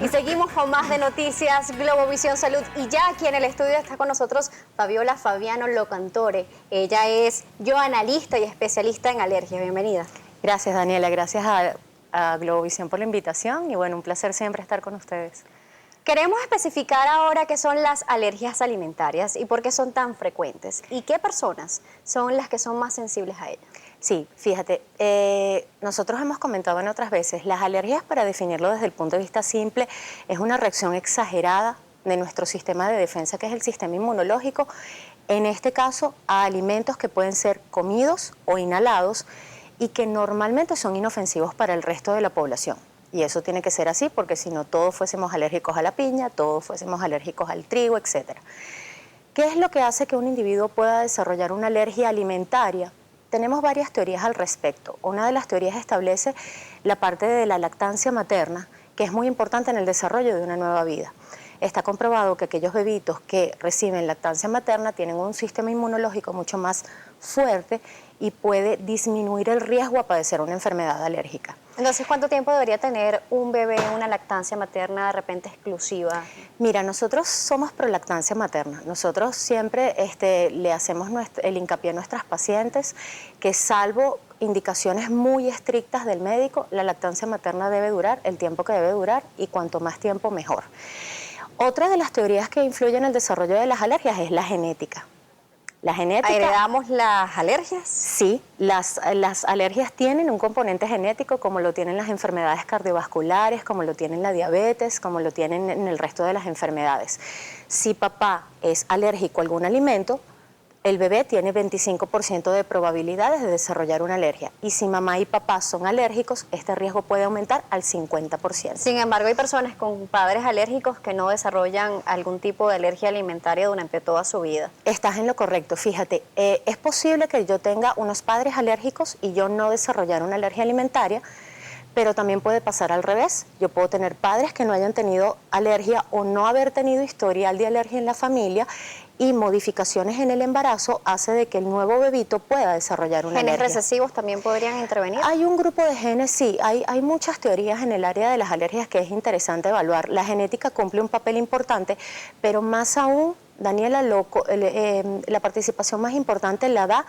Y seguimos con más de Noticias Globovisión Salud. Y ya aquí en el estudio está con nosotros Fabiola Fabiano Locantore. Ella es analista y especialista en alergias. Bienvenida. Gracias, Daniela. Gracias a Globovisión por la invitación y bueno, un placer siempre estar con ustedes. Queremos especificar ahora qué son las alergias alimentarias y por qué son tan frecuentes y qué personas son las que son más sensibles a ellas. Sí, fíjate, nosotros hemos comentado en otras veces, las alergias, para definirlo desde el punto de vista simple, es una reacción exagerada de nuestro sistema de defensa, que es el sistema inmunológico, en este caso a alimentos que pueden ser comidos o inhalados y que normalmente son inofensivos para el resto de la población. Y eso tiene que ser así porque si no todos fuésemos alérgicos a la piña, todos fuésemos alérgicos al trigo, etc. ¿Qué es lo que hace que un individuo pueda desarrollar una alergia alimentaria? Tenemos varias teorías al respecto. Una de las teorías establece la parte de la lactancia materna, que es muy importante en el desarrollo de una nueva vida. Está comprobado que aquellos bebitos que reciben lactancia materna tienen un sistema inmunológico mucho más fuerte y puede disminuir el riesgo a padecer una enfermedad alérgica. Entonces, ¿cuánto tiempo debería tener un bebé una lactancia materna de repente exclusiva? Mira, nosotros somos pro lactancia materna. Nosotros siempre le hacemos el hincapié a nuestras pacientes que, salvo indicaciones muy estrictas del médico, la lactancia materna debe durar el tiempo que debe durar y cuanto más tiempo mejor. Otra de las teorías que influyen en el desarrollo de las alergias es la genética. La genética. ¿Heredamos las alergias? Sí, las alergias tienen un componente genético, como lo tienen las enfermedades cardiovasculares, como lo tienen la diabetes, como lo tienen en el resto de las enfermedades. Si papá es alérgico a algún alimento, el bebé tiene 25% de probabilidades de desarrollar una alergia. Y si mamá y papá son alérgicos, este riesgo puede aumentar al 50%. Sin embargo, hay personas con padres alérgicos que no desarrollan algún tipo de alergia alimentaria durante toda su vida. Estás en lo correcto. Fíjate, es posible que yo tenga unos padres alérgicos y yo no desarrollar una alergia alimentaria, pero también puede pasar al revés. Yo puedo tener padres que no hayan tenido alergia o no haber tenido historial de alergia en la familia, y modificaciones en el embarazo hace de que el nuevo bebito pueda desarrollar una alergia. ¿Genes recesivos también podrían intervenir? Hay un grupo de genes, sí, hay muchas teorías en el área de las alergias que es interesante evaluar. La genética cumple un papel importante, pero más aún, Daniela, la participación más importante la da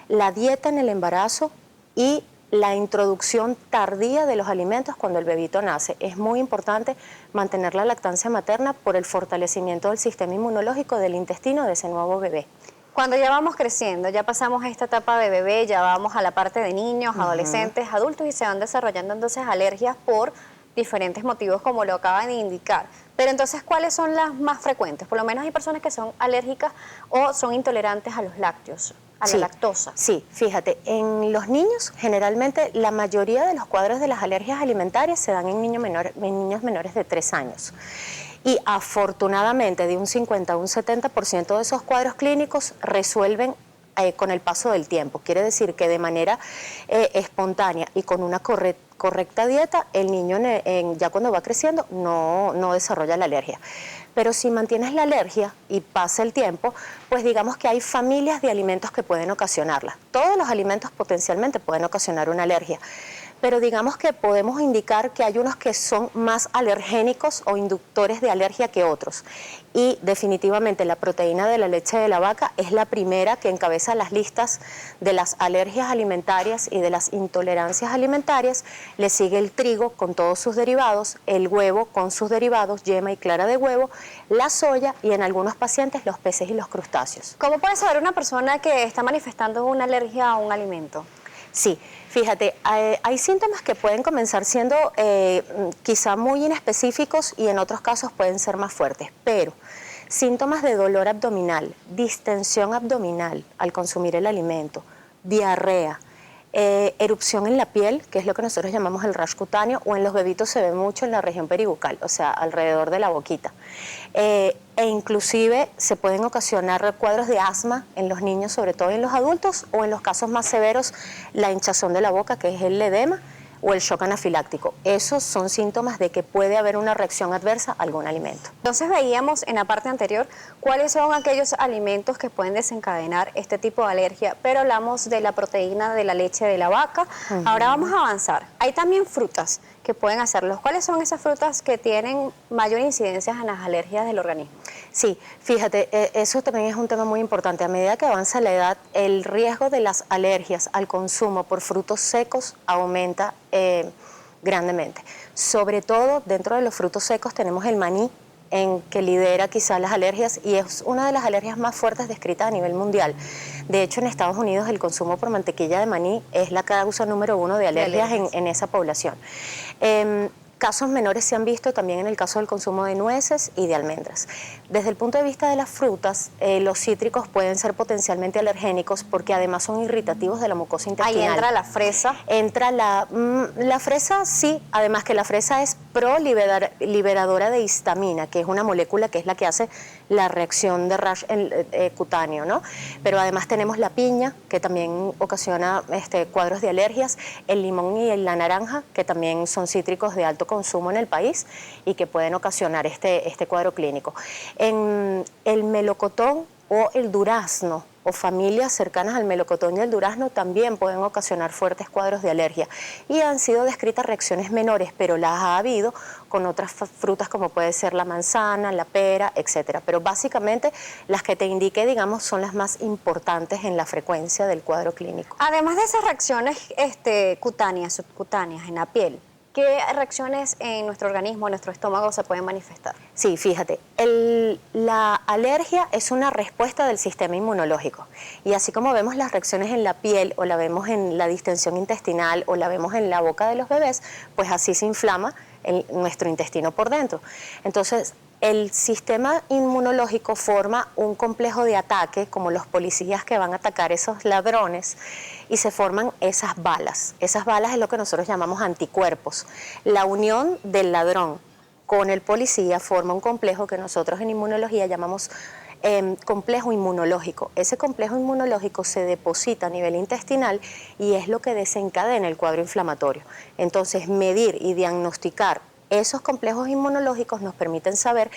la dieta en el embarazo y la introducción tardía de los alimentos cuando el bebito nace. Es muy importante mantener la lactancia materna por el fortalecimiento del sistema inmunológico del intestino de ese nuevo bebé. Cuando ya vamos creciendo, ya pasamos esta etapa de bebé, ya vamos a la parte de niños, adolescentes, adultos y se van desarrollando entonces alergias por diferentes motivos como lo acaban de indicar. Pero entonces, ¿cuáles son las más frecuentes? Por lo menos hay personas que son alérgicas o son intolerantes a los lácteos, a la lactosa. Sí, fíjate, en los niños generalmente la mayoría de los cuadros de las alergias alimentarias se dan en niños menores de 3 años. Y afortunadamente de un 50 a un 70% de esos cuadros clínicos resuelven con el paso del tiempo. Quiere decir que de manera espontánea y con una correcta dieta, el niño ya cuando va creciendo no desarrolla la alergia. Pero si mantienes la alergia y pasa el tiempo, pues digamos que hay familias de alimentos que pueden ocasionarla. Todos los alimentos potencialmente pueden ocasionar una alergia, pero digamos que podemos indicar que hay unos que son más alergénicos o inductores de alergia que otros. Y definitivamente la proteína de la leche de la vaca es la primera que encabeza las listas de las alergias alimentarias y de las intolerancias alimentarias. Le sigue el trigo con todos sus derivados, el huevo con sus derivados, yema y clara de huevo, la soya y en algunos pacientes los peces y los crustáceos. ¿Cómo puede saber una persona que está manifestando una alergia a un alimento? Sí, fíjate, hay síntomas que pueden comenzar siendo quizá muy inespecíficos y en otros casos pueden ser más fuertes, pero síntomas de dolor abdominal, distensión abdominal al consumir el alimento, diarrea, erupción en la piel, que es lo que nosotros llamamos el rash cutáneo, o en los bebitos se ve mucho en la región peribucal, o sea, alrededor de la boquita. E inclusive se pueden ocasionar cuadros de asma en los niños, sobre todo en los adultos, o en los casos más severos, la hinchazón de la boca, que es el edema, o el shock anafiláctico. Esos son síntomas de que puede haber una reacción adversa a algún alimento. Entonces veíamos en la parte anterior cuáles son aquellos alimentos que pueden desencadenar este tipo de alergia, pero hablamos de la proteína de la leche de la vaca. Ahora vamos a avanzar. Hay también frutas que pueden hacerlo. ¿Cuáles son esas frutas que tienen mayor incidencia en las alergias del organismo? Sí, fíjate, eso también es un tema muy importante. A medida que avanza la edad, el riesgo de las alergias al consumo por frutos secos aumenta grandemente. Sobre todo dentro de los frutos secos tenemos el maní, en que lidera quizás las alergias y es una de las alergias más fuertes descritas a nivel mundial. De hecho, en Estados Unidos el consumo por mantequilla de maní es la causa número 1 de alergias en esa población. Casos menores se han visto también en el caso del consumo de nueces y de almendras. Desde el punto de vista de las frutas, los cítricos pueden ser potencialmente alergénicos porque además son irritativos de la mucosa intestinal. Ahí entra la fresa. Entra la fresa, sí, además que la fresa es proliberadora de histamina, que es una molécula que es la que hace la reacción de rash cutáneo, ¿no? Pero además tenemos la piña, que también ocasiona cuadros de alergias, el limón y la naranja, que también son cítricos de alto consumo en el país y que pueden ocasionar este cuadro clínico. En el melocotón o el durazno o familias cercanas al melocotón y el durazno también pueden ocasionar fuertes cuadros de alergia y han sido descritas reacciones menores, pero las ha habido con otras frutas como puede ser la manzana, la pera, etcétera. Pero básicamente las que te indiqué, digamos, son las más importantes en la frecuencia del cuadro clínico. Además de esas reacciones cutáneas, subcutáneas en la piel, ¿qué reacciones en nuestro organismo, en nuestro estómago se pueden manifestar? Sí, fíjate, la alergia es una respuesta del sistema inmunológico y así como vemos las reacciones en la piel o la vemos en la distensión intestinal o la vemos en la boca de los bebés, pues así se inflama nuestro intestino por dentro. Entonces, el sistema inmunológico forma un complejo de ataque, como los policías que van a atacar esos ladrones, y se forman esas balas. Esas balas es lo que nosotros llamamos anticuerpos. La unión del ladrón con el policía forma un complejo que nosotros en inmunología llamamos complejo inmunológico. Ese complejo inmunológico se deposita a nivel intestinal y es lo que desencadena el cuadro inflamatorio. Entonces, medir y diagnosticar esos complejos inmunológicos nos permiten saber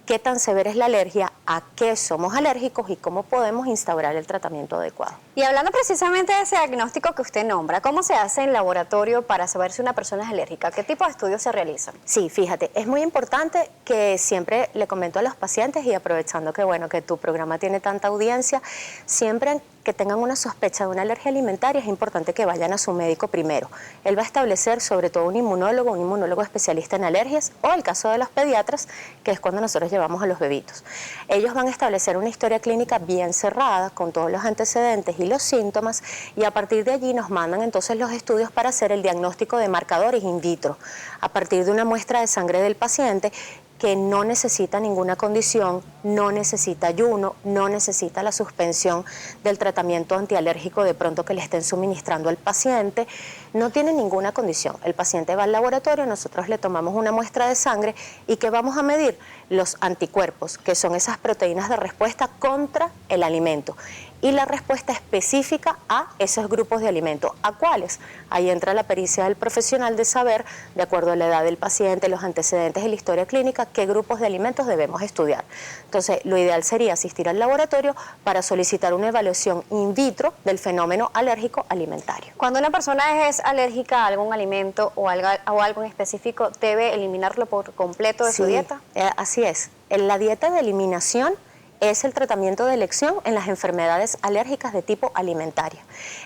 qué tan severa es la alergia, a qué somos alérgicos y cómo podemos instaurar el tratamiento adecuado. Y hablando precisamente de ese diagnóstico que usted nombra, ¿cómo se hace en laboratorio para saber si una persona es alérgica? ¿Qué tipo de estudios se realizan? Sí, fíjate, es muy importante que siempre le comento a los pacientes y aprovechando que bueno, que tu programa tiene tanta audiencia, siempre que tengan una sospecha de una alergia alimentaria es importante que vayan a su médico primero. Él va a establecer sobre todo un inmunólogo especialista en alergias o el caso de los pediatras, que es cuando nosotros llevamos a los bebitos. Ellos van a establecer una historia clínica bien cerrada con todos los antecedentes y los síntomas y a partir de allí nos mandan entonces los estudios para hacer el diagnóstico de marcadores in vitro a partir de una muestra de sangre del paciente que no necesita ninguna condición, no necesita ayuno, no necesita la suspensión del tratamiento antialérgico de pronto que le estén suministrando al paciente, no tiene ninguna condición. El paciente va al laboratorio, nosotros le tomamos una muestra de sangre y ¿qué vamos a medir? Los anticuerpos, que son esas proteínas de respuesta contra el alimento. Y la respuesta específica a esos grupos de alimentos. ¿A cuáles? Ahí entra la pericia del profesional de saber, de acuerdo a la edad del paciente, los antecedentes y la historia clínica, qué grupos de alimentos debemos estudiar. Entonces, lo ideal sería asistir al laboratorio para solicitar una evaluación in vitro del fenómeno alérgico alimentario. Cuando una persona es alérgica a algún alimento o algo en específico, ¿debe eliminarlo por completo de su dieta? Así es. En la dieta de eliminación es el tratamiento de elección en las enfermedades alérgicas de tipo alimentario.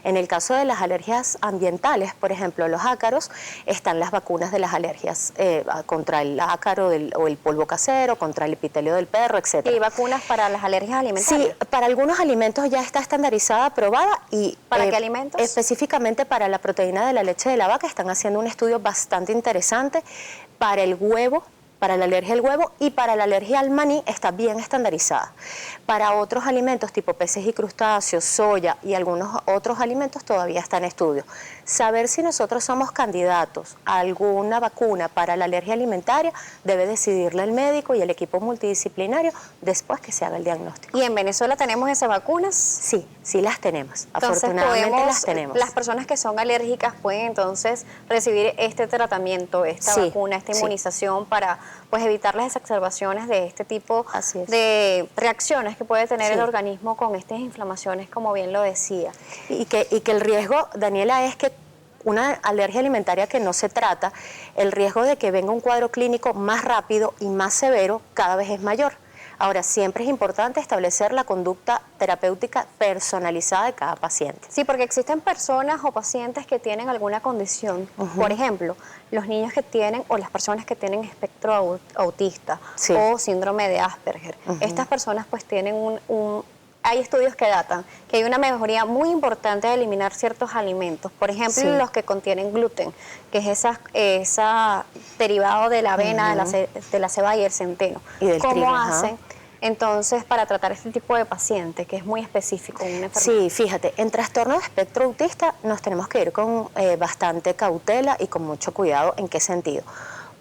En el caso de las alergias ambientales, por ejemplo, los ácaros, están las vacunas de las alergias contra el ácaro o el polvo casero, contra el epitelio del perro, etc. ¿Y vacunas para las alergias alimentarias? Sí, para algunos alimentos ya está estandarizada, aprobada y... ¿Para qué alimentos? Específicamente para la proteína de la leche de la vaca están haciendo un estudio bastante interesante para el huevo Para la alergia al huevo y para la alergia al maní está bien estandarizada. Para otros alimentos tipo peces y crustáceos, soya y algunos otros alimentos todavía está en estudio. Saber si nosotros somos candidatos a alguna vacuna para la alergia alimentaria debe decidirla el médico y el equipo multidisciplinario después que se haga el diagnóstico. ¿Y en Venezuela tenemos esas vacunas? Sí, sí las tenemos. Entonces Afortunadamente las tenemos. las personas que son alérgicas pueden entonces recibir este tratamiento, esta Sí, vacuna, esta sí. inmunización para pues evitar las exacerbaciones de este tipo Así es. de reacciones que puede tener Sí. el organismo con estas inflamaciones, como bien lo decía. Y que el riesgo, Daniela, es que una alergia alimentaria que no se trata, el riesgo de que venga un cuadro clínico más rápido y más severo cada vez es mayor. Ahora, siempre es importante establecer la conducta terapéutica personalizada de cada paciente. Sí, porque existen personas o pacientes que tienen alguna condición. Por ejemplo, los niños que tienen o las personas que tienen espectro autista Sí. o síndrome de Asperger. Estas personas pues tienen hay estudios que datan que hay una mejoría muy importante de eliminar ciertos alimentos. Por ejemplo, Sí. los que contienen gluten, que es esa derivado de la avena, de la cebada y el centeno. Y del ¿Cómo trigo, ajá. hacen entonces para tratar este tipo de paciente, que es muy específico, una enfermedad? Sí, fíjate, en trastorno de espectro autista nos tenemos que ir con bastante cautela y con mucho cuidado. ¿En qué sentido?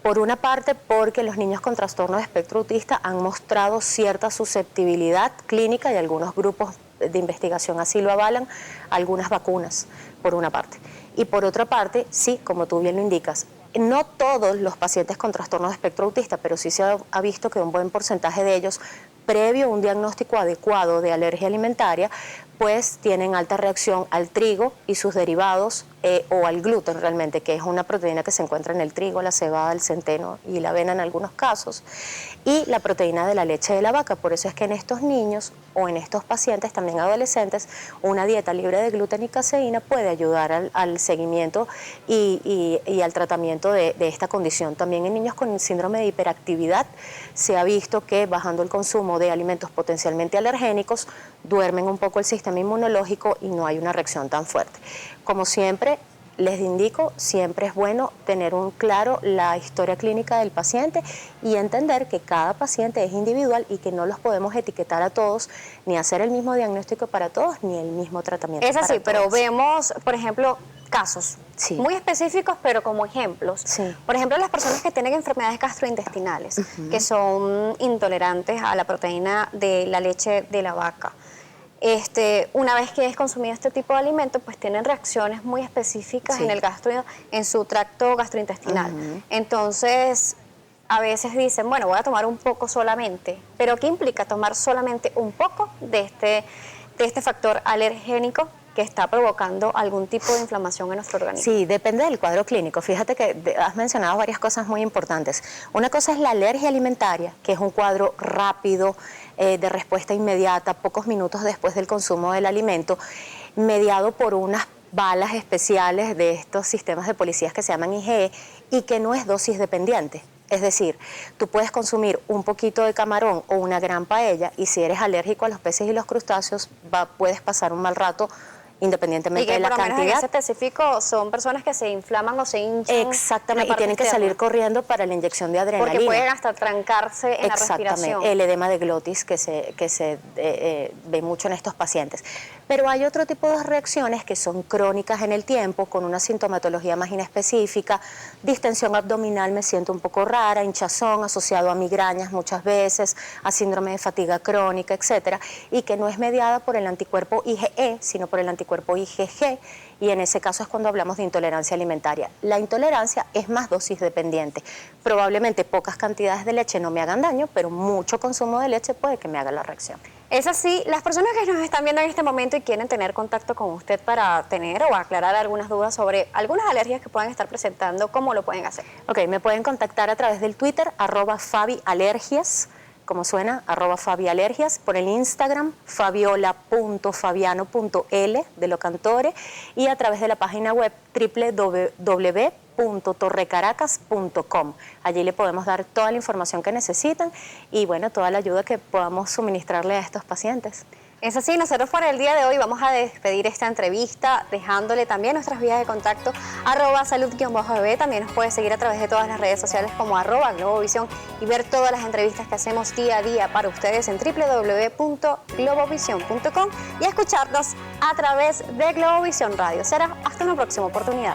Por una parte, porque los niños con trastorno de espectro autista han mostrado cierta susceptibilidad clínica y algunos grupos de investigación así lo avalan, algunas vacunas, por una parte. Y por otra parte, sí, como tú bien lo indicas, no todos los pacientes con trastorno de espectro autista, pero sí se ha visto que un buen porcentaje de ellos, previo a un diagnóstico adecuado de alergia alimentaria, pues tienen alta reacción al trigo y sus derivados o al gluten realmente, que es una proteína que se encuentra en el trigo, la cebada, el centeno y la avena en algunos casos, y la proteína de la leche de la vaca. Por eso es que en estos niños o en estos pacientes, también adolescentes, una dieta libre de gluten y caseína puede ayudar al seguimiento y al tratamiento de esta condición. También en niños con síndrome de hiperactividad se ha visto que bajando el consumo de alimentos potencialmente alergénicos, duermen un poco el sistema inmunológico y no hay una reacción tan fuerte. Como siempre, les indico, siempre es bueno tener claro la historia clínica del paciente y entender que cada paciente es individual y que no los podemos etiquetar a todos, ni hacer el mismo diagnóstico para todos, ni el mismo tratamiento Es así, para pero todos. vemos, por ejemplo, casos Sí. muy específicos, pero como ejemplos. Sí. Por ejemplo, las personas que tienen enfermedades gastrointestinales, que son intolerantes a la proteína de la leche de la vaca. Una vez que es consumido este tipo de alimento, pues tienen reacciones muy específicas Sí. en su tracto gastrointestinal. Entonces, a veces dicen, bueno, voy a tomar un poco solamente, pero ¿qué implica tomar solamente un poco de este factor alergénico que está provocando algún tipo de inflamación en nuestro organismo? Sí, depende del cuadro clínico. Fíjate que has mencionado varias cosas muy importantes. Una cosa es la alergia alimentaria, que es un cuadro rápido, de respuesta inmediata, pocos minutos después del consumo del alimento, mediado por unas balas especiales de estos sistemas de policías que se llaman IgE y que no es dosis dependiente. Es decir, tú puedes consumir un poquito de camarón o una gran paella y si eres alérgico a los peces y los crustáceos puedes pasar un mal rato independientemente Y que de la por lo menos en cantidad. ese específico son personas que se inflaman o se hinchan. Exactamente, en la y tienen parte que salir externa, corriendo para la inyección de adrenalina. porque pueden hasta trancarse en la Exactamente, respiración. el edema de glotis que se ve mucho en estos pacientes. Pero hay otro tipo de reacciones que son crónicas en el tiempo, con una sintomatología más inespecífica, distensión abdominal, me siento un poco rara, hinchazón asociado a migrañas muchas veces, a síndrome de fatiga crónica, etcétera, y que no es mediada por el anticuerpo IgE, sino por el anticuerpo IgG, y en ese caso es cuando hablamos de intolerancia alimentaria. La intolerancia es más dosis dependiente. Probablemente pocas cantidades de leche no me hagan daño, pero mucho consumo de leche puede que me haga la reacción. Es así, las personas que nos están viendo en este momento y quieren tener contacto con usted para tener o aclarar algunas dudas sobre algunas alergias que puedan estar presentando, ¿cómo lo pueden hacer? Ok, me pueden contactar a través del Twitter, @fabialergias, como suena, @fabialergias, por el Instagram, fabiola.fabiano.l de Locantore, y a través de la página web www.torrecaracas.com. Allí le podemos dar toda la información que necesitan y bueno, toda la ayuda que podamos suministrarle a estos pacientes. Es así, nosotros por el día de hoy vamos a despedir esta entrevista dejándole también nuestras vías de contacto @salud_bebé. También nos puede seguir a través de todas las redes sociales como @globovisión y ver todas las entrevistas que hacemos día a día para ustedes en www.globovision.com y escucharnos a través de Globovisión Radio. Será hasta una próxima oportunidad.